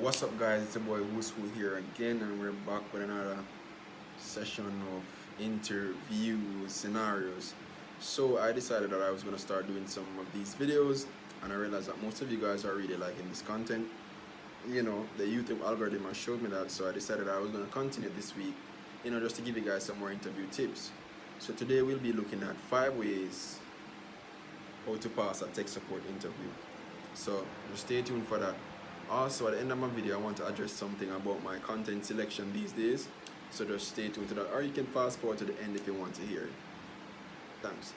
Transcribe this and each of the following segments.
What's up, guys? It's your boy Woo here again, and we're back with another session of interview scenarios. So I decided that I was gonna start doing some of these videos, and I realized that most of you guys are really liking this content. The YouTube algorithm has showed me that, so I decided I was gonna continue this week. Just to give you guys some more interview tips. So today we'll be looking at 5 ways how to pass a tech support interview. So just stay tuned for that. Also, at the end of my video, I want to address something about my content selection these days. So just stay tuned to that, or you can fast forward to the end if you want to hear it. Thanks.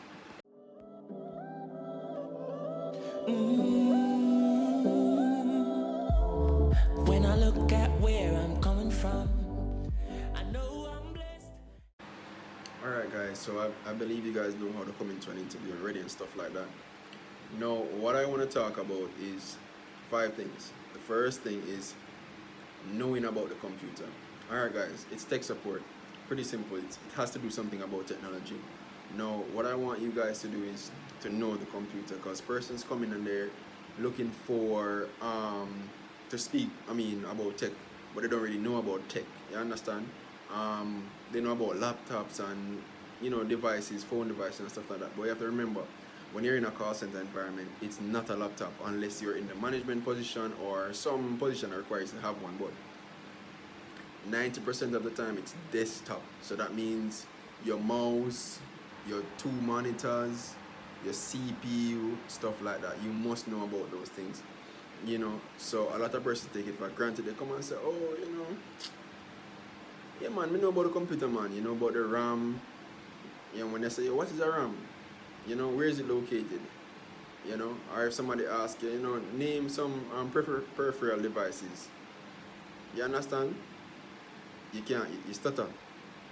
When I look at where I'm coming from, I know I'm blessed. Alright, guys, so I believe you guys know how to come into an interview already and stuff like that. Now, what I want to talk about is 5 things. The first thing is knowing about the computer. Alright, guys, it's tech support. Pretty simple. It has to do something about technology. Now, what I want you guys to do is to know the computer, because persons coming in there looking for to speak about tech, but they don't really know about tech. You understand? They know about laptops and devices, phone devices and stuff like that. But you have to remember, when you're in a call center environment, it's not a laptop unless you're in the management position or some position that requires to have one. But 90% of the time, it's desktop. So that means your mouse, your 2 monitors, your CPU, stuff like that. You must know about those things. So a lot of persons take it for granted. They come and say, oh, yeah, man, we know about the computer, man. You know about the RAM. When they say, yo, what is a RAM? Where is it located? Or if somebody asks you, name some peripheral devices. You understand? You can't, you stutter.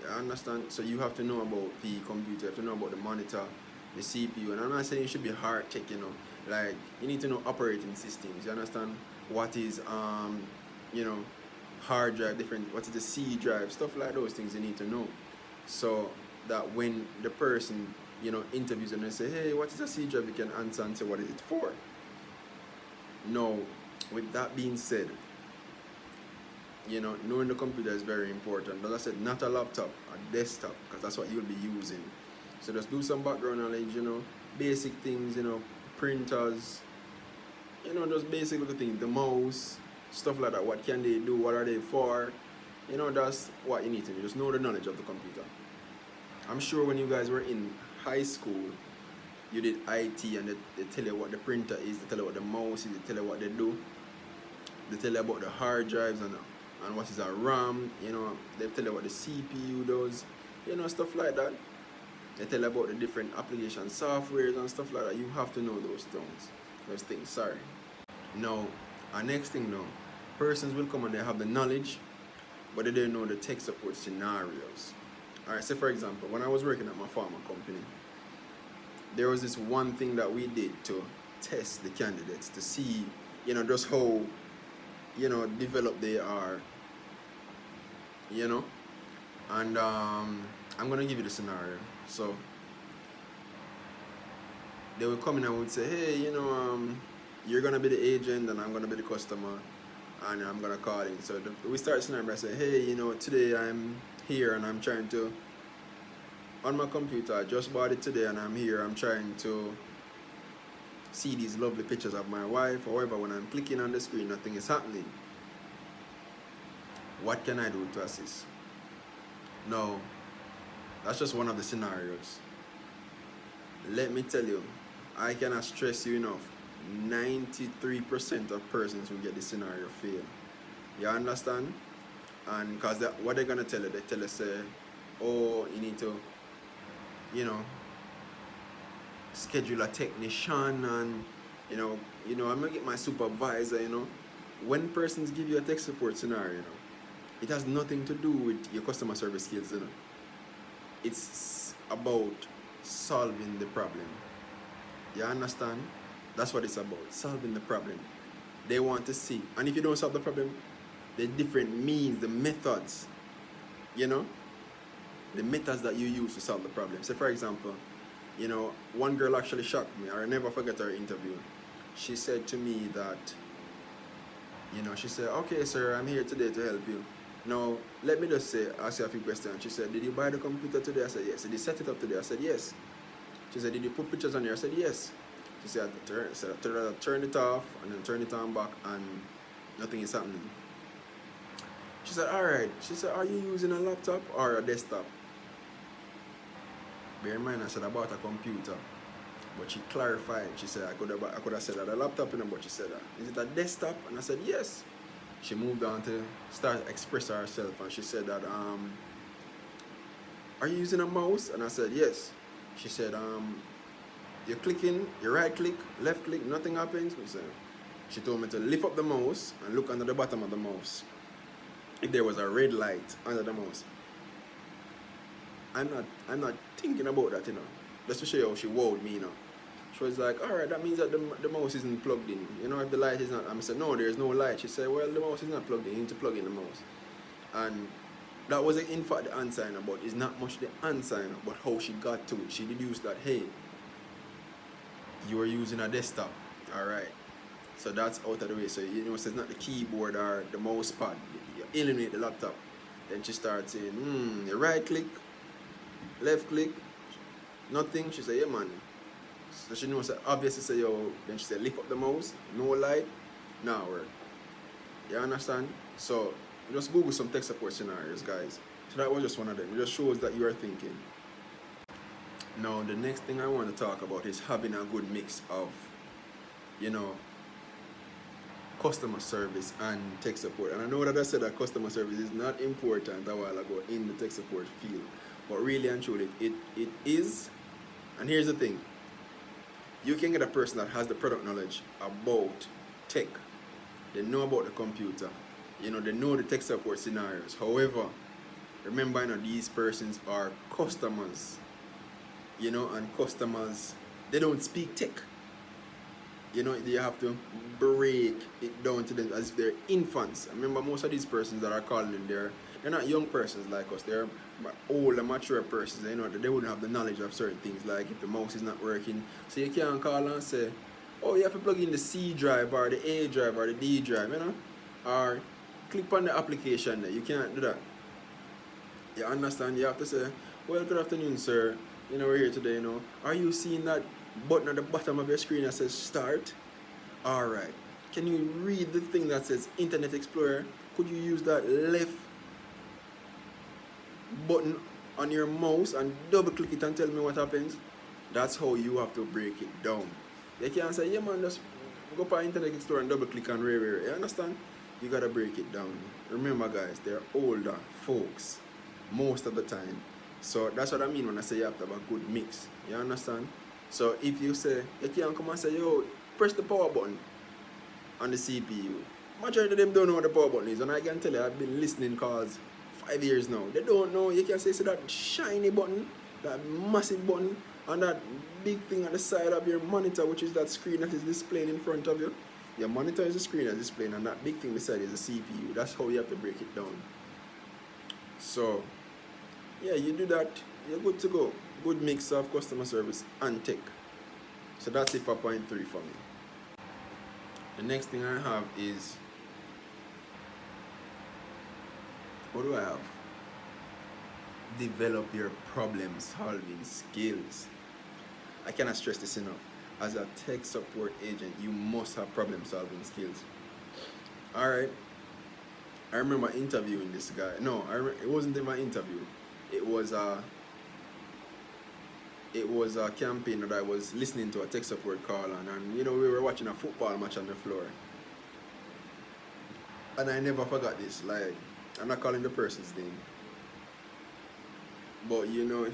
You understand? So you have to know about the computer, you have to know about the monitor, the CPU. And I'm not saying you should be hard tech, like you need to know operating systems. You understand? What is hard drive, different, what is the C drive, stuff like those things you need to know. So that when the person interviews and they say, hey, what is a C drive, you can answer and say what is it for. Now, with that being said, knowing the computer is very important. As I said, not a laptop, a desktop, because that's what you'll be using. So just do some background knowledge, basic things, printers, just basic little things, the mouse, stuff like that. What can they do? What are they for? That's what you need to do. Just know the knowledge of the computer. I'm sure when you guys were in high school, you did IT, and they tell you what the printer is, they tell you what the mouse is, they tell you what they do. They tell you about the hard drives and what is a RAM, they tell you what the CPU does, stuff like that. They tell you about the different application softwares and stuff like that. You have to know those things, sorry. Now, our next thing now, persons will come and they have the knowledge, but they don't know the tech support scenarios. Alright, so for example, when I was working at my pharma company, there was this one thing that we did to test the candidates to see, just how, developed they are, and I'm gonna give you the scenario. So they would come in and would say, hey, you're gonna be the agent and I'm gonna be the customer, and I'm gonna call in. So we start scenario by saying, hey, today I'm here and I'm trying to, on my computer, I just bought it today and I'm here, I'm trying to see these lovely pictures of my wife. However, when I'm clicking on the screen, nothing is happening. What can I do to assist? No, that's just one of the scenarios. Let me tell you, I cannot stress you enough, 93% of persons who get this scenario fail. You understand? And because what they're going to tell you, they tell you, say, oh, you need to, schedule a technician, and, I'm going to get my supervisor, When persons give you a tech support scenario, it has nothing to do with your customer service skills, It's about solving the problem. You understand? That's what it's about, solving the problem. They want to see. And if you don't solve the problem, the different means, the methods, the methods that you use to solve the problem. So for example, one girl actually shocked me. I'll never forget her interview. She said to me that You know, she said, okay, sir, I'm here today to help you. Now, let me just ask you a few questions. She said, did you buy the computer today? I said, yes. Did you set it up today? I said, yes. She said, did you put pictures on there? I said, yes. She said, turn it off and then turn it on back and nothing is happening. She said, all right. She said, are you using a laptop or a desktop? Bear in mind, I said, I bought a computer. But she clarified. She said, I could have said that a laptop, but she said, is it a desktop? And I said, yes. She moved on to start expressing herself, and she said that, are you using a mouse? And I said, yes. She said, you're clicking, you right click, left click, nothing happens. She told me to lift up the mouse and look under the bottom of the mouse. If there was a red light under the mouse. I'm not thinking about that, you know. Just to show you how she wowed me, you know. She was like, alright, that means that the mouse isn't plugged in. You know, if the light is not, I said, no, there's no light. She said, well, the mouse is not plugged in, you need to plug in the mouse. And that was in fact the answer, but it's not much the answer, but how she got to it. She deduced that, hey, you are using a desktop, alright. So that's out of the way. So, you know, so it's not the keyboard or the mouse pad. You eliminate the laptop. Then she starts saying, you right click, left click, nothing. She said, yeah, man. So she knows, obviously, say, yo. Then she said, lift up the mouse, no light, now work. You understand? So just Google some tech support scenarios, guys. So that was just one of them. It just shows that you are thinking. Now, the next thing I want to talk about is having a good mix of, you know, customer service and tech support. And I know that I said that customer service is not important a while ago in the tech support field, but really and truly it is. And here's the thing, you can get a person that has the product knowledge about tech. They know about the computer, you know, they know the tech support scenarios. However, remember, you know, these persons are customers, you know, and customers, they don't speak tech. You know, you have to break it down to them as if they're infants. Remember, most of these persons that are calling in, they're not young persons like us. They're old and mature persons. You know, they wouldn't have the knowledge of certain things, like if the mouse is not working. So you can't call and say, oh, you have to plug in the C drive or the A drive or the D drive, you know, or click on the application there. You can't do that. You understand? You have to say, well, good afternoon, sir. You know, we're here today, you know. Are you seeing that button at the bottom of your screen that says start? Alright. Can you read the thing that says Internet Explorer? Could you use that left button on your mouse and double click it and tell me what happens? That's how you have to break it down. You can't say, yeah man, just go up on Internet Explorer and double click on rare. You understand? You gotta break it down. Remember, guys, they're older folks most of the time. So that's what I mean when I say you have to have a good mix. You understand? So if you say, you can't come and say, yo, press the power button on the CPU. Majority of them don't know what the power button is, and I can tell you, I've been listening calls 5 years now. They don't know. You can say, that shiny button, that massive button, and that big thing on the side of your monitor, which is that screen that is displaying in front of you. Your monitor is the screen that's displaying, and that big thing beside is the CPU. That's how you have to break it down. So, yeah, you do that, you're good to go. Good mix of customer service and tech. So that's it for point 3 for me. The next thing I have is, what do I have? Develop your problem solving skills. I cannot stress this enough. As a tech support agent, you must have problem solving skills. Alright. I remember interviewing this guy. No, it wasn't even an interview. It was a campaign that I was listening to, a tech support call on, and you know, we were watching a football match on the floor. And I never forgot this. Like, I'm not calling the person's name, but you know,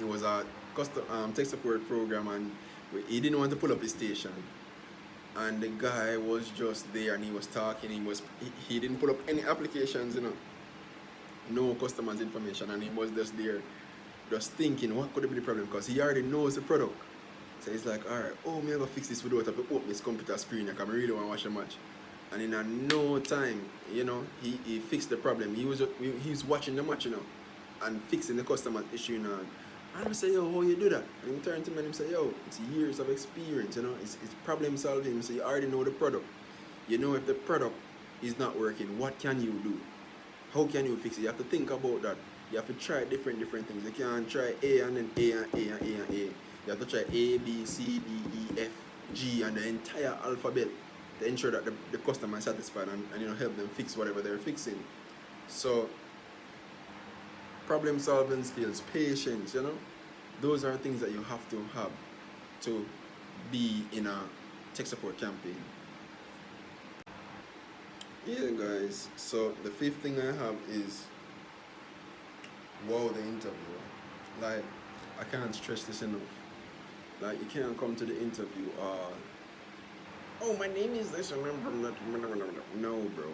it was a custom tech support program, and he didn't want to pull up his station. And the guy was just there, and he was talking. He didn't pull up any applications, you know, no customers' information, and he was just there, just thinking, what could be the problem? Because he already knows the product. So he's like, all right, oh, me ever fix this without having to open this computer screen, because I really want to watch a match. And in no time, you know, he fixed the problem. He was watching the match, you know, and fixing the customer's issue, you know. And I say, yo, how you do that? And he turned to me and he say, yo, it's years of experience, you know, it's problem solving. So you already know the product. You know if the product is not working, what can you do? How can you fix it? You have to think about that. You have to try different things. You can't try A and then A and A and A and A. You have to try A, B, C, D, E, F, G and the entire alphabet to ensure that the customer is satisfied and you know help them fix whatever they're fixing. So problem solving skills, patience, you know, those are things that you have to be in a tech support campaign. Yeah, guys. So the fifth thing I have is wow, the interview. Like I can't stress this enough. Like you can't come to the interview. Oh, my name is this. Remember that? No, bro.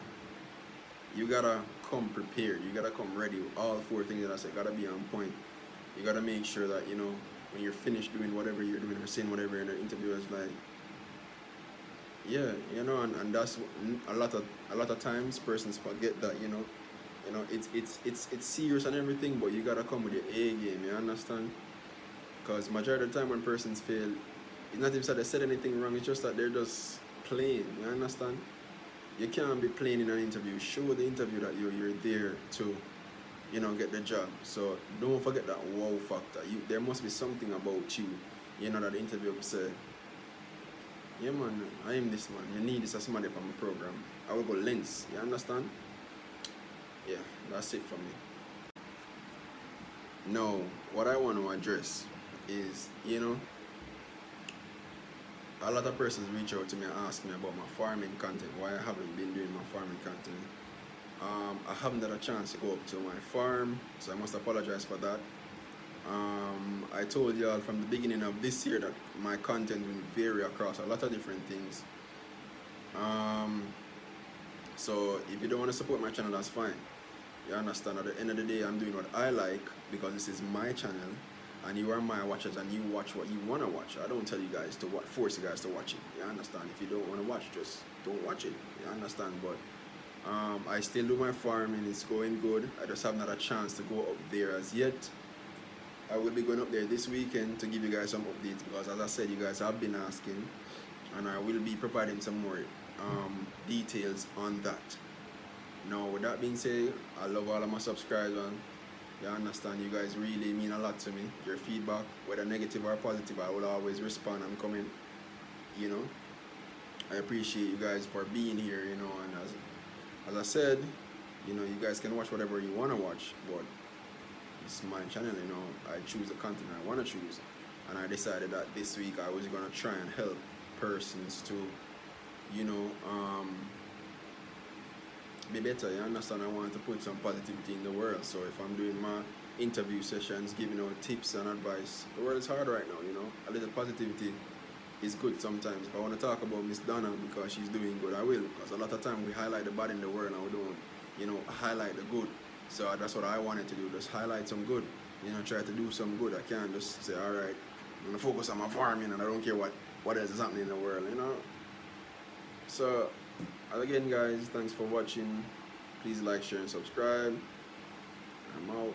You gotta come prepared. You gotta come ready. All four things that I said gotta be on point. You gotta make sure that you know when you're finished doing whatever you're doing or saying whatever in the interview is like. Yeah, you know, and that's a lot of times persons forget that you know it's serious and everything, but you gotta come with your A game. You understand? Because majority of the time when persons fail, it's not even that they said anything wrong. It's just that they're just playing. You understand? You can't be playing in an interview. Show the interview that you're there to, you know, get the job. So don't forget that wow factor. There must be something about you, you know, that the interviewer will say, yeah man, I am this man. I need this as somebody for my program. I will go lens. You understand? Yeah, that's it for me. Now, what I want to address is, you know, a lot of persons reach out to me and ask me about my farming content, why I haven't been doing my farming content. I haven't had a chance to go up to my farm, so I must apologize for that. I told y'all from the beginning of this year that my content will vary across a lot of different things. So if you don't want to support my channel, that's fine. You understand? At the end of the day, I'm doing what I like because this is my channel, and you are my watchers, and you watch what you want to watch. I don't tell you guys to force you guys to watch it. You understand? If you don't want to watch, just don't watch it. You understand? But I still do my farming. It's going good. I just haven't had a chance to go up there as yet. I will be going up there this weekend to give you guys some updates because, as I said, you guys have been asking, and I will be providing some more details on that. Now, with that being said, I love all of my subscribers. You understand? You guys really mean a lot to me. Your feedback, whether negative or positive, I will always respond and comment. You know, I appreciate you guys for being here. You know, and as I said, you know, you guys can watch whatever you want to watch, but it's my channel. You know, I choose the content I want to choose, and I decided that this week I was gonna try and help persons to, you know, be better. You understand? I want to put some positivity in the world. So if I'm doing my interview sessions, giving out tips and advice, the world is hard right now. You know, a little positivity is good sometimes. If I want to talk about Miss Donna because she's doing good, I will. Because a lot of time we highlight the bad in the world and we don't, you know, highlight the good. So that's what I wanted to do. Just highlight some good. You know, try to do some good. I can't just say, all right, I'm gonna focus on my farming and I don't care what else is happening in the world. You know. So again, guys, thanks for watching. Please like, share, and subscribe. I'm out.